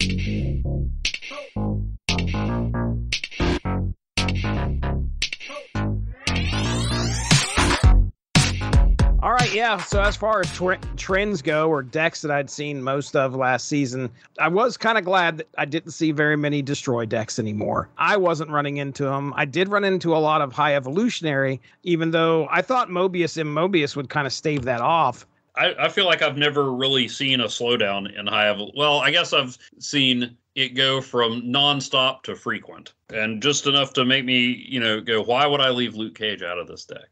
All right, yeah. So as far as trends go, or decks that I'd seen most of last season, I was kind of glad that I didn't see very many destroy decks anymore. I wasn't running into them. I did run into a lot of high evolutionary, even though I thought Mobius would kind of stave that off. I feel like I've never really seen a slowdown in well, I guess I've seen it go from nonstop to frequent, and just enough to make me, go, why would I leave Luke Cage out of this deck?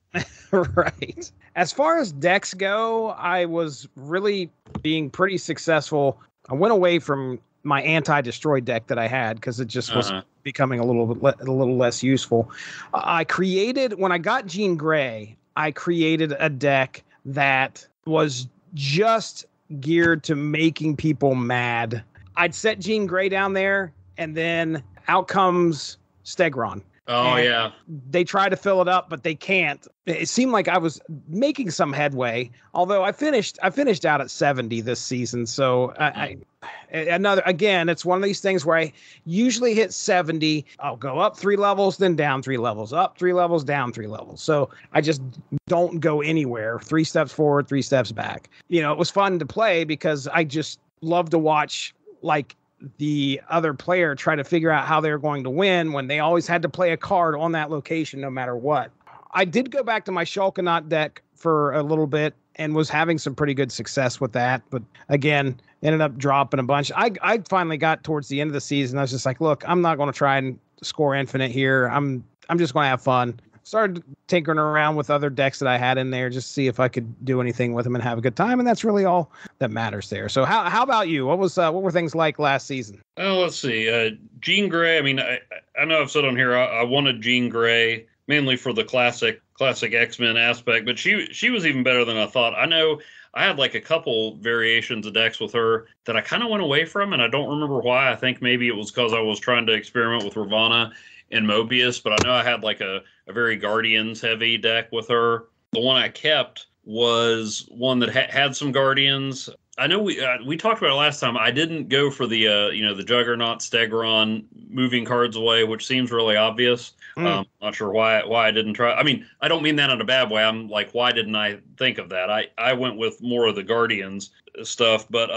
Right. As far as decks go, I was really being pretty successful. I went away from my anti-destroy deck that I had because it just was becoming a little less useful. When I got Jean Grey, I created a deck that was just geared to making people mad. I'd set Jean Grey down there, and then out comes Stegron. Oh, and yeah. They try to fill it up, but they can't. It seemed like I was making some headway, although I finished out at 70 this season. So it's one of these things where I usually hit 70. I'll go up 3 levels, then down 3 levels, up 3 levels, down 3 levels. So I just don't go anywhere. 3 steps forward, 3 steps back. It was fun to play because I just love to watch, like, the other player try to figure out how they're going to win when they always had to play a card on that location no matter what. I did go back to my Shulkanaut deck for a little bit and was having some pretty good success with that, but again, ended up dropping a bunch. I finally got towards the end of the season. I was just like, look, I'm not going to try and score infinite here. I'm just going to have fun. Started tinkering around with other decks that I had in there just to see if I could do anything with them and have a good time, and that's really all that matters there. So how about you? What were things like last season? Oh, let's see. Jean Grey. I mean, I know I've said on here I wanted Jean Grey mainly for the classic X-Men aspect, but she was even better than I thought. I know I had like a couple variations of decks with her that I kind of went away from, and I don't remember why. I think maybe it was because I was trying to experiment with Ravana and Mobius, but I know I had like a very Guardians heavy deck with her. The one I kept was one that had some Guardians. I know we talked about it last time. I didn't go for the the Juggernaut Stegron moving cards away, which seems really obvious. Not sure why I didn't try. I mean, I don't mean that in a bad way. I'm like, why didn't I think of that? I went with more of the Guardians stuff, but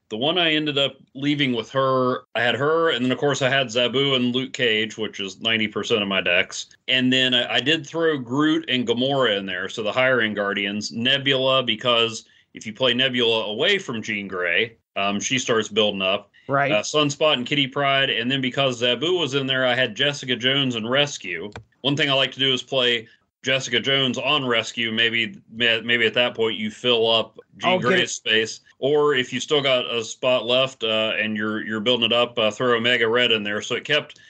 the one I ended up leaving with her, I had her, and then of course I had Zabu and Luke Cage, which is 90% of my decks, and then I did throw Groot and Gamora in there, so the higher end Guardians, Nebula, because if you play Nebula away from Jean Grey, she starts building up. Right. Sunspot and Kitty Pryde, and then because Zabu was in there, I had Jessica Jones and Rescue. One thing I like to do is play Jessica Jones on Rescue. Maybe at that point you fill up Jean Grey's space, or if you still got a spot left and you're building it up, throw Omega Red in there. So it kept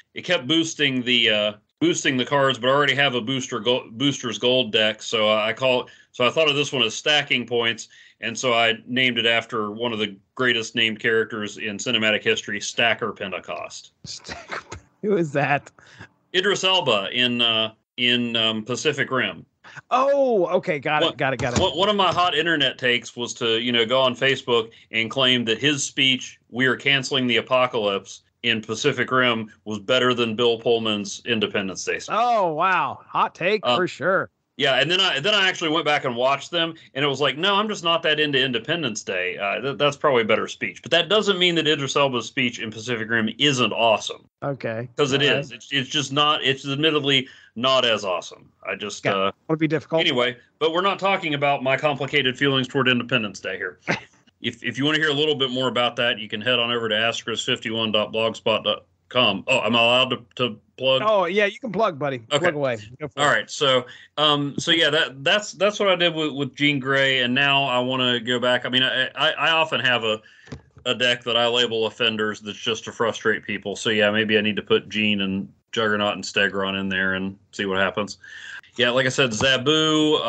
boosting the cards, but I already have a Booster's Gold deck, so I thought of this one as stacking points. And so I named it after one of the greatest named characters in cinematic history, Stacker Pentecost. Who is that? Idris Elba in Pacific Rim. Oh, okay, got it. One of my hot internet takes was to go on Facebook and claim that his speech, "We are canceling the apocalypse," in Pacific Rim was better than Bill Pullman's Independence Day speech. Oh wow, hot take for sure. Yeah, and then I actually went back and watched them, and it was like, no, I'm just not that into Independence Day. That's probably a better speech, but that doesn't mean that Idris Elba's speech in Pacific Rim isn't awesome. Okay, because it is. It's just not. It's admittedly not as awesome. I just would be difficult anyway. But we're not talking about my complicated feelings toward Independence Day here. If you want to hear a little bit more about that, you can head on over to asterisk51.blogspot.com. Oh, am I allowed to plug? Oh yeah, you can plug, buddy. Okay. Plug away. All right. So yeah, that's what I did with Jean Grey, and now I want to go back. I mean, I often have a deck that I label Offenders that's just to frustrate people. So yeah, maybe I need to put Jean and Juggernaut and Stegron in there and see what happens. Yeah, like I said, Zabu,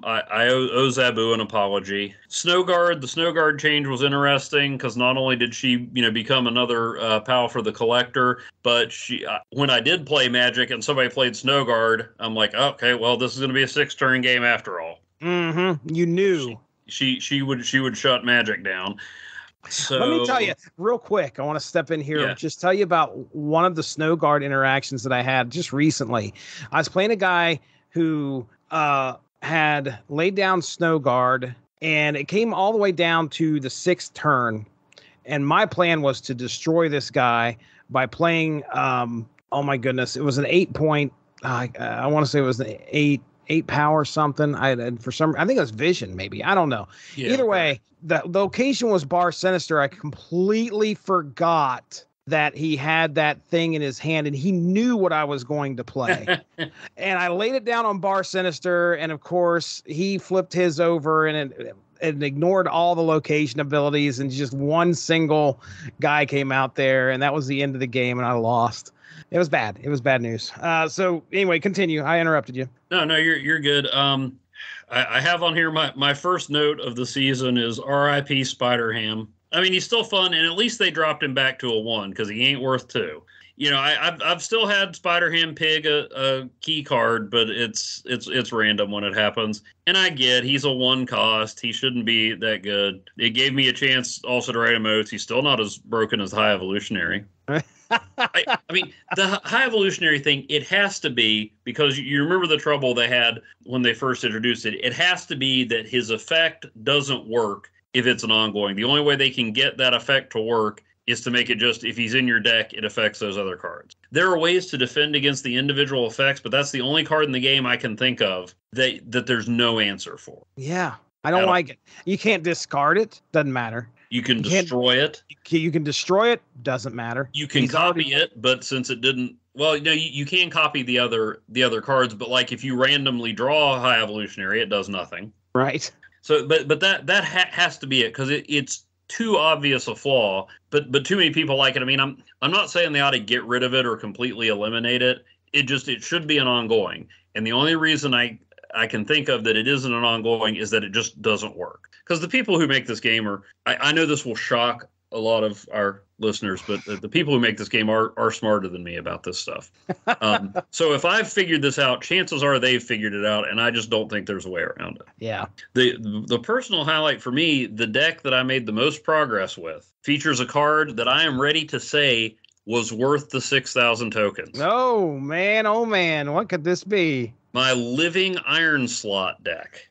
I owe Zabu an apology. Snowguard, the Snowguard change was interesting because not only did she, become another pal for the collector, but she, when I did play Magic and somebody played Snowguard, I'm like, okay, well, this is going to be a 6-turn game after all. Mm-hmm. You knew she would shut Magic down. So Let me tell you real quick. I want to step in here, Yeah. just tell you about one of the snow guard interactions that I had just recently. I was playing a guy who had laid down snow guard, and it came all the way down to the 6th turn. And my plan was to destroy this guy by playing. Oh my goodness, it was an 8-point. I want to say it was an eight power something. I think it was vision, maybe. I don't know. Yeah, Either way, the location was Bar Sinister. I completely forgot that he had that thing in his hand, and he knew what I was going to play. And I laid it down on Bar Sinister, and of course he flipped his over, and it ignored all the location abilities, and just one single guy came out there, and that was the end of the game, and I lost. It was bad. It was bad news. So anyway, continue. I interrupted you. No, you're good. I have on here my first note of the season is R.I.P. Spider-Ham. I mean, he's still fun, and at least they dropped him back to a 1 because he ain't worth 2. You know, I've still had Spider-Ham pig a key card, but it's random when it happens. And I get he's a 1 cost. He shouldn't be that good. It gave me a chance also to write emotes. He's still not as broken as High Evolutionary. I mean, the High Evolutionary thing, it has to be, because you remember the trouble they had when they first introduced it. It has to be that his effect doesn't work if it's an ongoing. The only way they can get that effect to work is to make it just, if he's in your deck, it affects those other cards. There are ways to defend against the individual effects, but that's the only card in the game I can think of that there's no answer for. Yeah, I don't like it. You can't discard it. Doesn't matter. You can destroy it. You can destroy it. Doesn't matter. You can copy it, but since it didn't, well, no, you can copy the other cards, but like if you randomly draw a High Evolutionary, it does nothing. Right. So, but that has to be it, because it's too obvious a flaw. But too many people like it. I mean, I'm not saying they ought to get rid of it or completely eliminate it. It should be an ongoing. And the only reason I can think of that it isn't an ongoing is that it just doesn't work. Because the people who make this game I know this will shock a lot of our listeners, but the people who make this game are smarter than me about this stuff. So if I've figured this out, chances are they've figured it out, and I just don't think there's a way around it. Yeah. The personal highlight for me, the deck that I made the most progress with, features a card that I am ready to say was worth the 6,000 tokens. Oh, man. What could this be? My Living Iron Slot deck.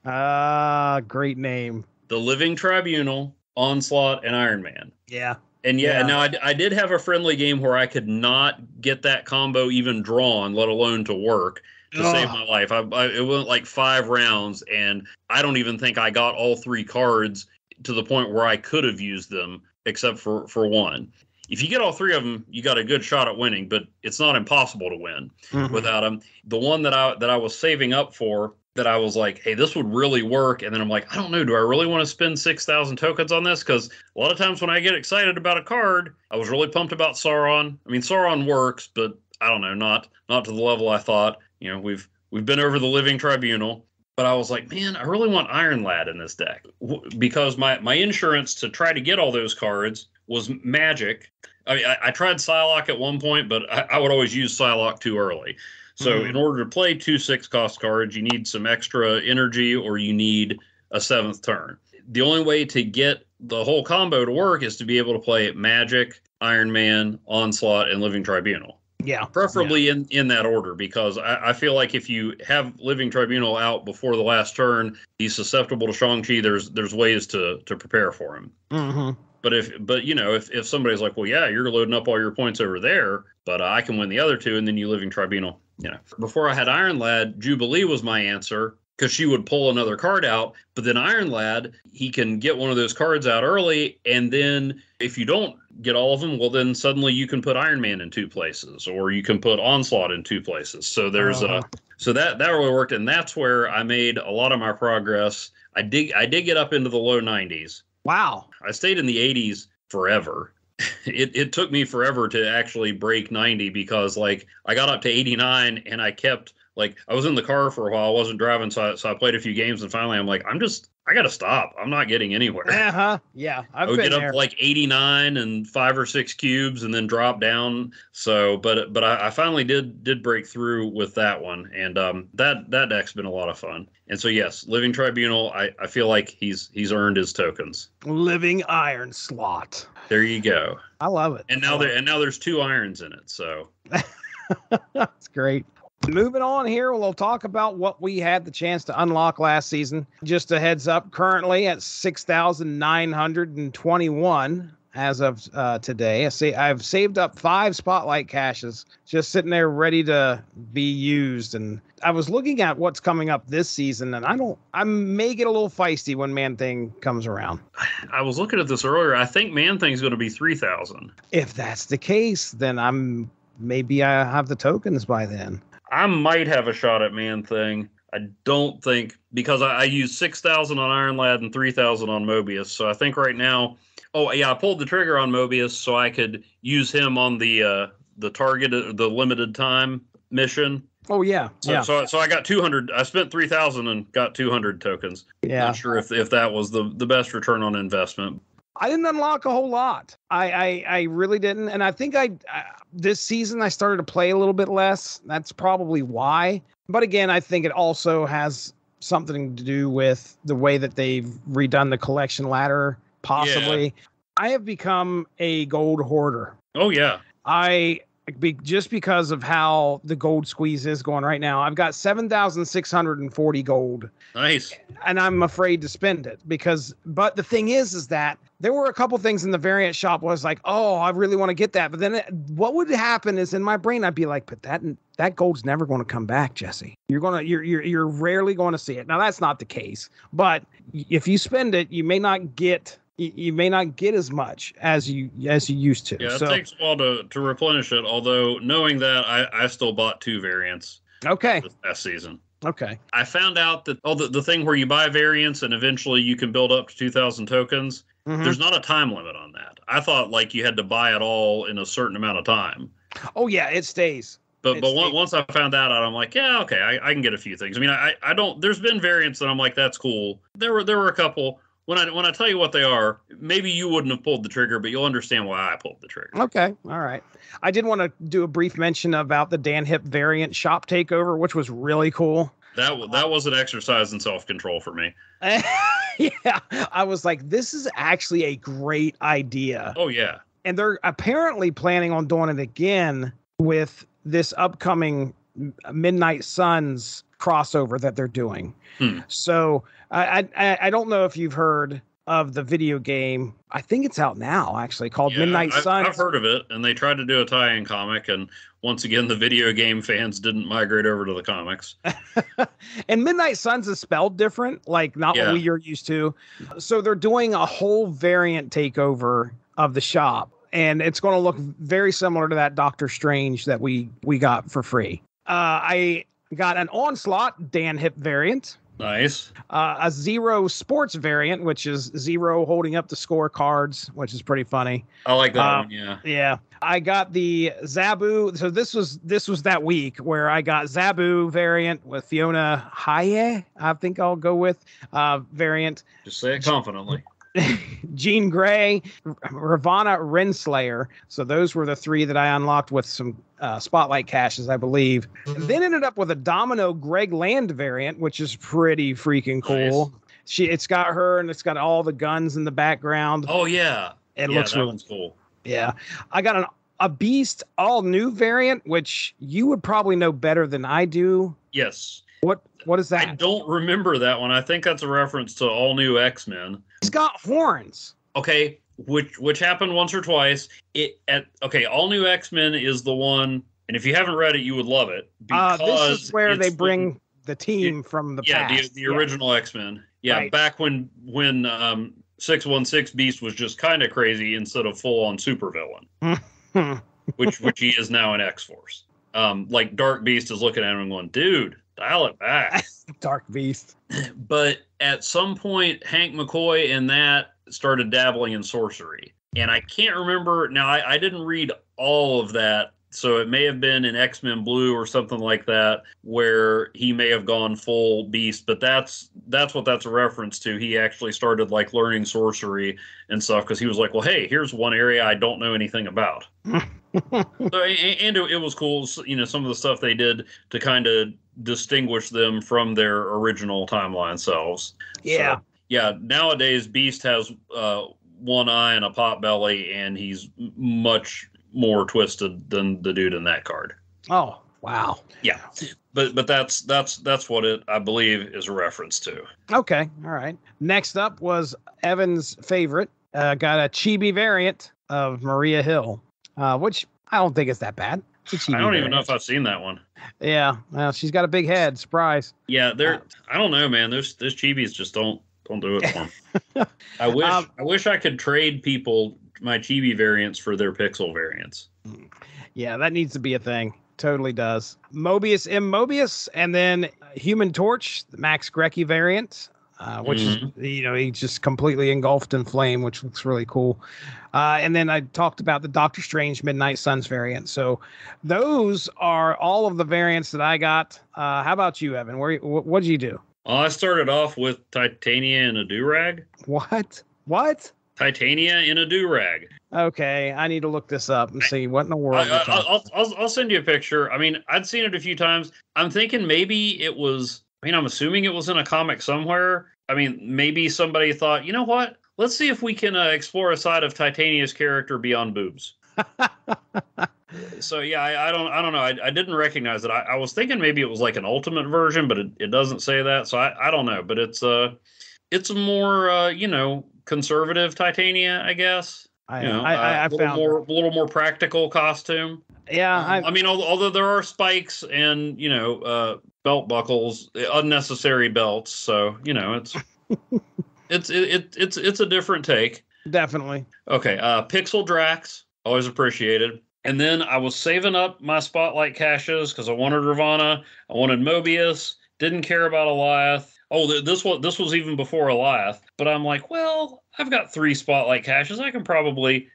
Great name. The Living Tribunal, Onslaught, and Iron Man. Yeah. And now I did have a friendly game where I could not get that combo even drawn, let alone to work, to save my life. It went like 5 rounds, and I don't even think I got all 3 cards to the point where I could have used them, except for 1. If you get all 3 of them, you got a good shot at winning, but it's not impossible to win without them. The one that I was saving up for, that I was like, hey, this would really work. And then I'm like, I don't know, do I really want to spend 6,000 tokens on this? Because a lot of times when I get excited about a card, I was really pumped about Sauron. I mean, Sauron works, but I don't know, not to the level I thought. You know, we've been over the Living Tribunal. But I was like, man, I really want Iron Lad in this deck, because my insurance to try to get all those cards was magic. I mean, I tried Psylocke at one point, but I would always use Psylocke too early. So in order to play 2 6-cost cards, you need some extra energy, or you need a 7th turn. The only way to get the whole combo to work is to be able to play Magic, Iron Man, Onslaught, and Living Tribunal. Yeah. Preferably in that order, because I feel like if you have Living Tribunal out before the last turn, he's susceptible to Shang-Chi. There's ways to prepare for him. Mm-hmm. But if somebody's like, well, yeah, you're loading up all your points over there, but I can win the other 2, and then you Living Tribunal. You know, before I had Iron Lad, Jubilee was my answer, because she would pull another card out. But then Iron Lad, he can get one of those cards out early, and then if you don't get all of them, well, then suddenly you can put Iron Man in 2 places, or you can put Onslaught in 2 places. So there's so that really worked, and that's where I made a lot of my progress. I did get up into the low 90s. Wow. I stayed in the 80s forever. It took me forever to actually break 90, because like I got up to 89 and I kept Like, I was in the car for a while, I wasn't driving, so I played a few games, and finally I'm like, I got to stop. I'm not getting anywhere. Uh-huh. Yeah, I would get up to like 89 and 5 or 6 cubes and then drop down. So, but I finally did break through with that one, and that deck's been a lot of fun. And so yes, Living Tribunal, I feel like he's earned his tokens. Living Iron Slot. There you go. I love it. And now there's 2 irons in it. So that's great. Moving on here, we'll talk about what we had the chance to unlock last season. Just a heads up, currently at 6,921 as of today. I've saved up 5 spotlight caches just sitting there ready to be used. And I was looking at what's coming up this season, and I may get a little feisty when Man-Thing comes around. I was looking at this earlier. I think Man-Thing's going to be 3,000. If that's the case, then maybe I have the tokens by then. I might have a shot at Man-Thing. I don't think, because I used 6,000 on Iron Lad and 3,000 on Mobius. So I think right now, I pulled the trigger on Mobius so I could use him on the target, the limited time mission. Oh yeah. So I got 200. I spent 3,000 and got 200 tokens. Yeah. Not sure if that was the best return on investment. I didn't unlock a whole lot. I really didn't. And I think this season I started to play a little bit less. That's probably why. But again, I think it also has something to do with the way that they've redone the collection ladder, possibly. Yeah. I have become a gold hoarder. Oh, yeah. Just because of how the gold squeeze is going right now, I've got 7,640 gold. Nice. And I'm afraid to spend it but the thing is that there were a couple things in the variant shop was like, oh, I really want to get that. But then what would happen is in my brain, I'd be like, but that gold's never going to come back, Jesse. You're rarely going to see it. Now that's not the case, but if you spend it, you may not get as much as you used to. Yeah, it takes a while to replenish it. Although knowing that, I still bought 2 variants. Okay. This past season. Okay. I found out that the thing where you buy variants and eventually you can build up to 2,000 tokens. Mm-hmm. There's not a time limit on that. I thought like you had to buy it all in a certain amount of time. Oh yeah, it stays. But once I found that out, I'm like, yeah, okay, I can get a few things. I mean, I don't. There's been variants that I'm like, that's cool. There were a couple. When I tell you what they are, maybe you wouldn't have pulled the trigger, but you'll understand why I pulled the trigger. Okay, all right. I did want to do a brief mention about the Dan Hip variant shop takeover, which was really cool. That was an exercise in self-control for me. Yeah, I was like, this is actually a great idea. Oh, yeah. And they're apparently planning on doing it again with this upcoming Midnight Suns crossover that they're doing. So I don't know if you've heard of the video game. I think it's out now, actually, called Midnight Suns. I've heard of it, and they tried to do a tie-in comic, and once again, the video game fans didn't migrate over to the comics. And Midnight Suns is spelled different, like not what you're used to. So they're doing a whole variant takeover of the shop, and it's going to look very similar to that Doctor Strange that we got for free. I got an Onslaught Dan Hip variant. Nice. A Zero Sports variant, which is Zero holding up the scorecards, which is pretty funny. I like that one, yeah. Yeah. I got the Zabu. So this was that week where I got Zabu variant with Fiona Haye, I think I'll go with variant. Just say it confidently. Jean Grey, Ravana Renslayer. So those were the 3 that I unlocked with some spotlight caches, I believe. And then ended up with a Domino Greg Land variant, which is pretty freaking cool. Nice. It's got her and it's got all the guns in the background. Oh yeah, it looks really cool. Yeah, I got a Beast all new variant, which you would probably know better than I do. Yes. What is that? I don't remember that one. I think that's a reference to All New X-Men. He's got horns. Okay, which happened once or twice. All New X-Men is the one, and if you haven't read it, you would love it. Because this is where they bring the team from the past. The original X-Men. Yeah, right. Back when 616 Beast was just kind of crazy instead of full-on supervillain, which he is now in X-Force. Like Dark Beast is looking at him and going, dude, dial it back. Dark Beast. But at some point, Hank McCoy and that started dabbling in sorcery. And I can't remember. Now, I didn't read all of that So it may have been in X-Men Blue or something like that, where he may have gone full Beast. But that's what that's a reference to. He actually started like learning sorcery and stuff because he was like, well, hey, here's one area I don't know anything about. So, and it was cool, some of the stuff they did to kind of distinguish them from their original timeline selves. Yeah. So, yeah. Nowadays, Beast has one eye and a pot belly, and he's much more twisted than the dude in that card. Oh, wow. Yeah. But that's what it, I believe, is a reference to. Okay. All right. Next up was Evan's favorite. Got a chibi variant of Maria Hill, which I don't think is that bad. It's I don't even know if I've seen that one. Yeah. Well, she's got a big head. Surprise. Yeah. I don't know, man. Those chibis just don't do it for me. I wish I could trade people my chibi variants for their pixel variants. Yeah, that needs to be a thing. Totally does. Mobius M. Mobius, and then Human Torch, the Max Grecki variant, which is, he's just completely engulfed in flame, which looks really cool. And then I talked about the Doctor Strange Midnight Suns variant. So those are all of the variants that I got. How about you, Evan? What did you do? I started off with Titania in a do-rag. What? Titania in a do-rag. Okay, I need to look this up and see what in the world. I'll send you a picture. I mean, I'd seen it a few times. I'm thinking maybe it was. I'm assuming it was in a comic somewhere. I mean, maybe somebody thought, you know what? Let's see if we can explore a side of Titania's character beyond boobs. So yeah, I don't know. I didn't recognize it. I was thinking maybe it was like an ultimate version, but it doesn't say that. So I don't know. But it's a more conservative Titania, I guess. I found a little more practical costume. Yeah, although there are spikes and belt buckles, unnecessary belts. So it's it's a different take. Definitely. Okay, Pixel Drax, always appreciated. And then I was saving up my spotlight caches because I wanted Ravana, I wanted Mobius, didn't care about Eliath. Oh, this was even before Eliath. But I'm like, well, I've got 3 spotlight caches. I can probably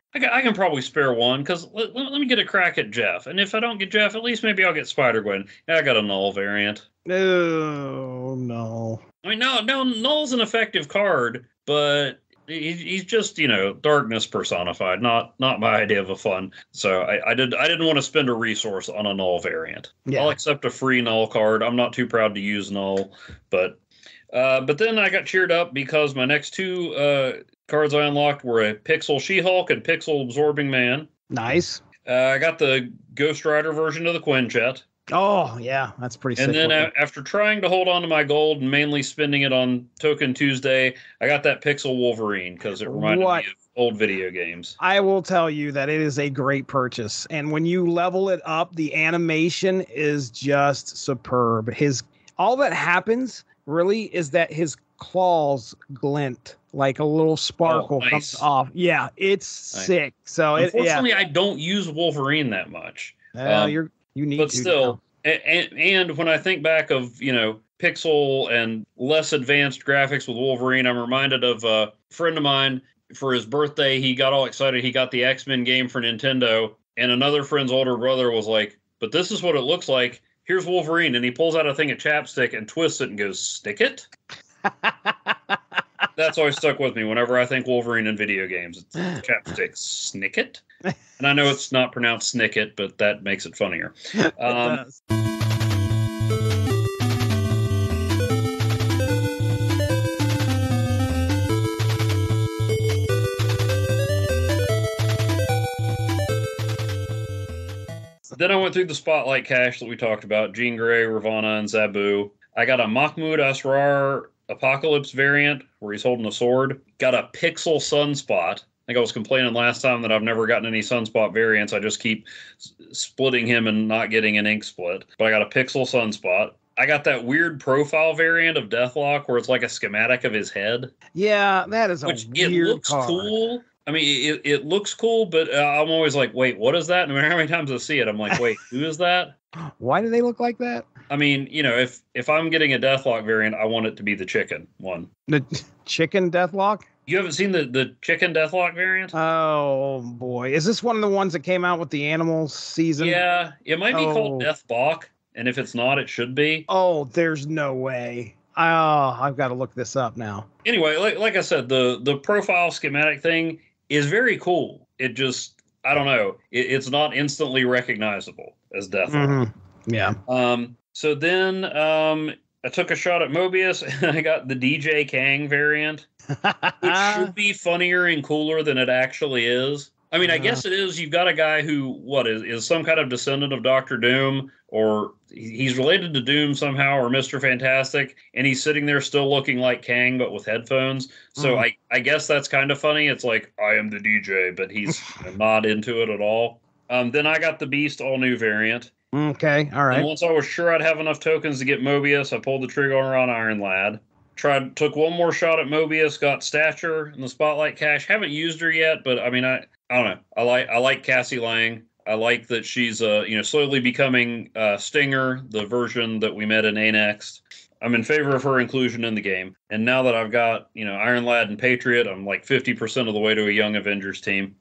spare one because let me get a crack at Jeff. And if I don't get Jeff, at least maybe I'll get Spider-Gwen. Yeah, I got a Null variant. Oh, no. I mean, no, Null's an effective card, but he's just darkness personified, not my idea of a fun. So I didn't want to spend a resource on a Null variant. Yeah. I'll accept a free Null card. I'm not too proud to use Null, but then I got cheered up because my next 2 cards I unlocked were a Pixel She-Hulk and Pixel Absorbing Man. Nice. I got the Ghost Rider version of the Quinjet. Oh, yeah, that's pretty sick. And then after trying to hold on to my gold and mainly spending it on Token Tuesday, I got that Pixel Wolverine because it reminded me of old video games. I will tell you that it is a great purchase. And when you level it up, the animation is just superb. All that happens really is that his claws glint, like a little sparkle comes off. Yeah, it's nice. Sick. So unfortunately, I don't use Wolverine that much. You need but to. Still, and when I think back of Pixel and less advanced graphics with Wolverine, I'm reminded of a friend of mine. For his birthday, he got all excited. He got the X-Men game for Nintendo, and another friend's older brother was like, "But this is what it looks like. Here's Wolverine," and he pulls out a thing of chapstick and twists it and goes, "Stick it." That's always stuck with me whenever I think Wolverine in video games. It's chapstick, Snicket. And I know it's not pronounced Snicket, but that makes it funnier. It does. Then I went through the Spotlight cache that we talked about, Jean Grey, Ravana, and Zabu. I got a Mahmoud Asrar Apocalypse variant where he's holding a sword. Got a Pixel Sunspot. I think I was complaining last time that I've never gotten any Sunspot variants. I just keep splitting him and not getting an ink split. But I got a Pixel Sunspot. I got that weird profile variant of Deathlock where it's like a schematic of his head. Yeah, that is weird it looks card. Cool. I mean, it looks cool, but I'm always like, wait, what is that? No matter how many times I see it, I'm like, wait, who is that? Why do they look like that? I mean, if I'm getting a Deathlock variant, I want it to be the chicken one. The chicken Deathlock? You haven't seen the chicken Deathlock variant? Oh boy, is this one of the ones that came out with the animals season? Yeah, it might be called Oh. Deathbach, and if it's not, it should be. Oh, there's no way. Oh, I've got to look this up now. Anyway, like I said, the profile schematic thing is very cool. It just, I don't know, it's not instantly recognizable as Deathlock. Yeah. So then I took a shot at Mobius, and I got the DJ Kang variant, which should be funnier and cooler than it actually is. I mean, I guess it is. You've got a guy who, is some kind of descendant of Doctor Doom, or he's related to Doom somehow, or Mr. Fantastic, and he's sitting there still looking like Kang, but with headphones. So I guess that's kind of funny. It's like, I am the DJ, but he's not into it at all. Then I got the Beast all-new variant. Okay, all right. And once I was sure I'd have enough tokens to get Mobius, I pulled the trigger on Iron Lad. Took one more shot at Mobius, got Stature in the Spotlight Cache. Haven't used her yet, but I mean, I don't know. I like Cassie Lang. I like that she's slowly becoming Stinger, the version that we met in A-Next. I'm in favor of her inclusion in the game. And now that I've got, Iron Lad and Patriot, I'm like 50% of the way to a Young Avengers team.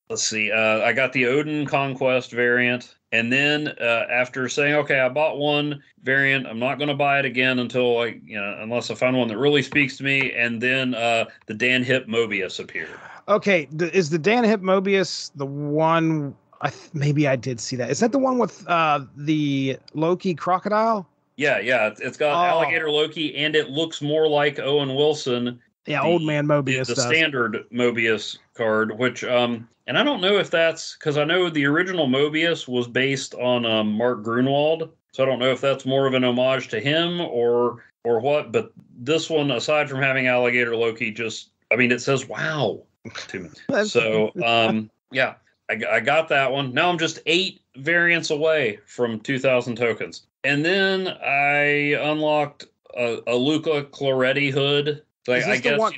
Let's see. I got the Odin Conquest variant. And then after saying, okay, I bought one variant, I'm not going to buy it again until unless I find one that really speaks to me. And then the Dan Hip Mobius appeared. Okay, is the Dan Hip Mobius the one? Maybe I did see that. Is that the one with the Loki crocodile? Yeah. It's got Alligator Loki, and it looks more like Owen Wilson. Yeah, old man Mobius. The standard Mobius card, which and I don't know if that's because I know the original Mobius was based on Mark Grunwald, so I don't know if that's more of an homage to him or what. But this one, aside from having Alligator Loki, it says wow to me. So yeah, I got that one. Now I'm just 8 variants away from 2,000 tokens, and then I unlocked a Luca Claretti hood. I guess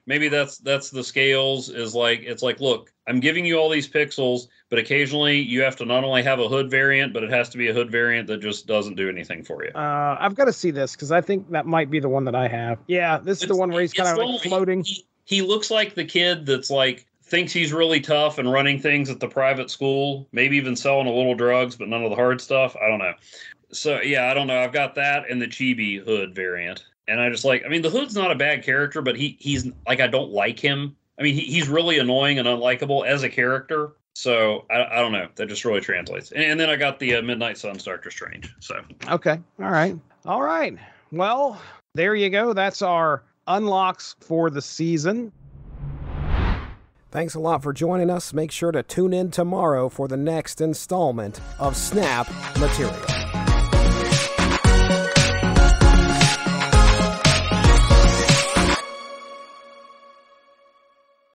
maybe that's the scales is like, it's like, look, I'm giving you all these pixels, but occasionally you have to not only have a hood variant, but it has to be a hood variant that just doesn't do anything for you. I've got to see this because I think that might be the one that I have. Yeah, this is the one where he's kind of like floating. He looks like the kid that's like thinks he's really tough and running things at the private school, maybe even selling a little drugs, but none of the hard stuff. I don't know. So yeah, I don't know. I've got that and the Chibi hood variant. And I just the Hood's not a bad character, but he's like, I don't like him. I mean, he's really annoying and unlikable as a character. So I don't know. That just really translates. And then I got the Midnight Suns Doctor Strange. So. Okay. All right. Well, there you go. That's our unlocks for the season. Thanks a lot for joining us. Make sure to tune in tomorrow for the next installment of Snap Material.